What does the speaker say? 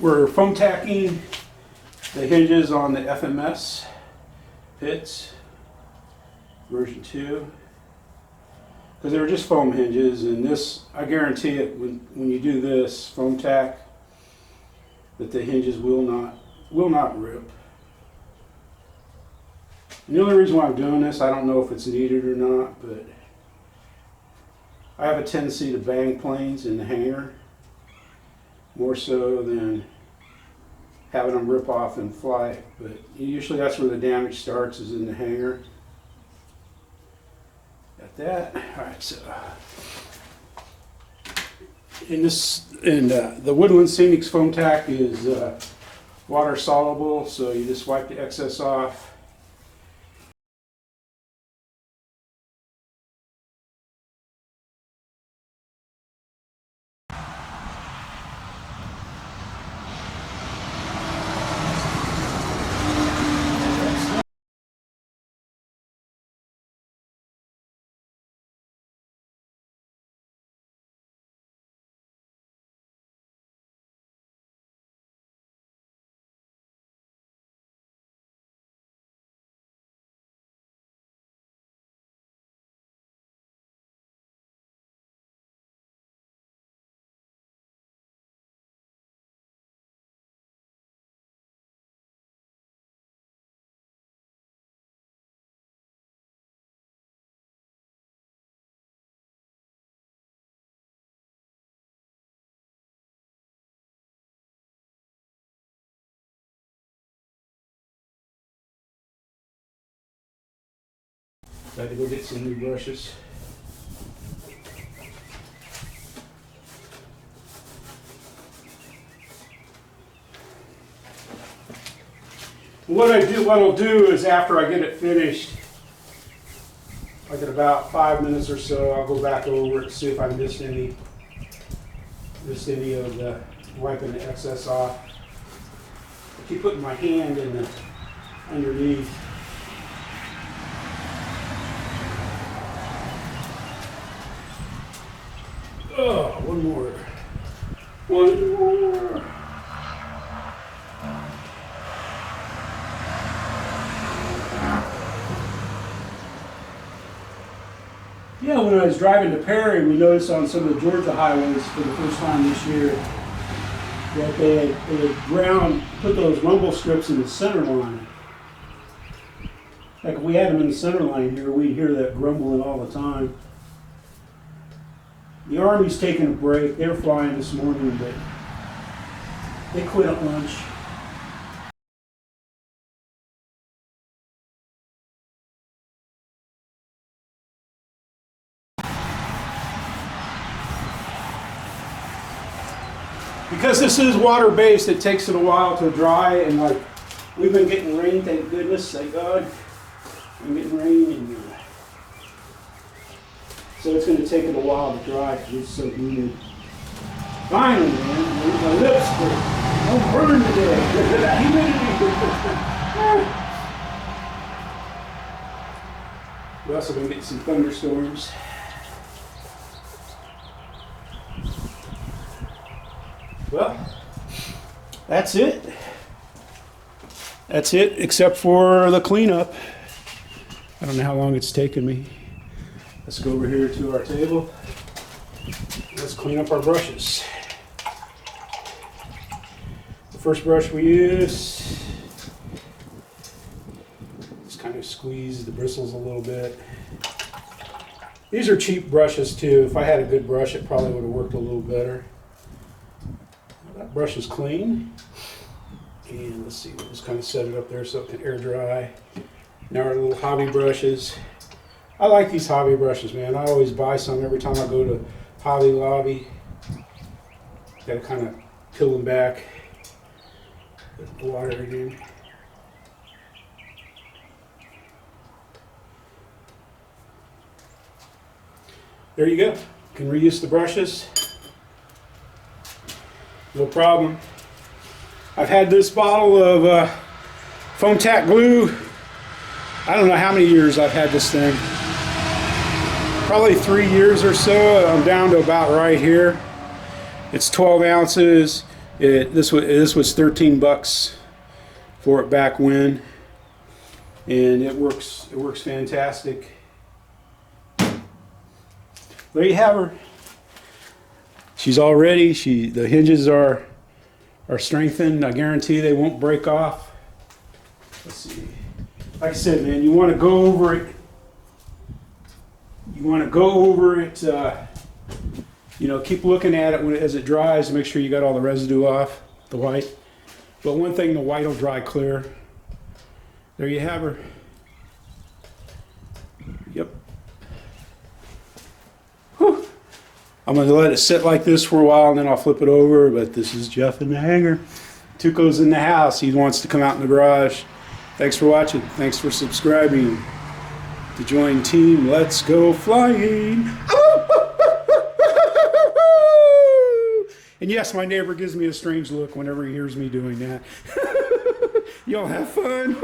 We're foam tacking the hinges on the FMS pits, version 2. Because they were just foam hinges, and this, I guarantee it, when you do this foam tack, that the hinges will not rip. And the only reason why I'm doing this, I don't know if it's needed or not, but I have a tendency to bang planes in the hangar more so than having them rip off in flight. But usually that's where the damage starts, is in the hangar. Got that. All right, so the Woodland Scenics foam tack is water soluble, so you just wipe the excess off. Got to go get some new brushes. What I'll do is, after I get it finished, like in about 5 minutes or so, I'll go back over it and see if I missed any of the wiping the excess off. I keep putting my hand in the underneath. Oh, one more. Yeah, when I was driving to Perry, we noticed on some of the Georgia highways for the first time this year that they had put those rumble strips in the center line. Like if we had them in the center line here, we'd hear that grumbling all the time. The Army's taking a break. They were flying this morning, but they quit at lunch. Because this is water-based, it takes it a while to dry, and like we've been getting rain, thank goodness, thank God. I'm getting rain, and so it's going to take it a while to dry because it's so humid. Finally, man, my lips don't burn today. That humidity. We're also going to get some thunderstorms. Well, that's it. That's it, except for the cleanup. I don't know how long it's taken me. Let's go over here to our table. Let's clean up our brushes. The first brush we use, just kind of squeeze the bristles a little bit. These are cheap brushes too. If I had a good brush, it probably would have worked a little better. That brush is clean. And let's see, we'll just kind of set it up there so it can air dry. Now our little hobby brushes. I like these hobby brushes, man. I always buy some every time I go to Hobby Lobby. Got to kind of peel them back. Put the water in. There you go. You can reuse the brushes. No problem. I've had this bottle of foam tack glue. I don't know how many years I've had this thing. Probably 3 years or so. I'm down to about right here. It's 12 ounces. This was 13 bucks for it back when, and it works fantastic. There you have her. She's all ready. The hinges are strengthened. I guarantee they won't break off. Let's see. Like I said, man, you want to go over it. You want to go over it. You know, keep looking at it as it dries to make sure you got all the residue off the white. But one thing, the white will dry clear. There you have her. Yep. Whew. I'm going to let it sit like this for a while, and then I'll flip it over. But this is Jeff in the hangar. Tuco's in the house. He wants to come out in the garage. Thanks for watching. Thanks for subscribing to join Team Let's Go Flying. And yes, my neighbor gives me a strange look whenever he hears me doing that. Y'all have fun.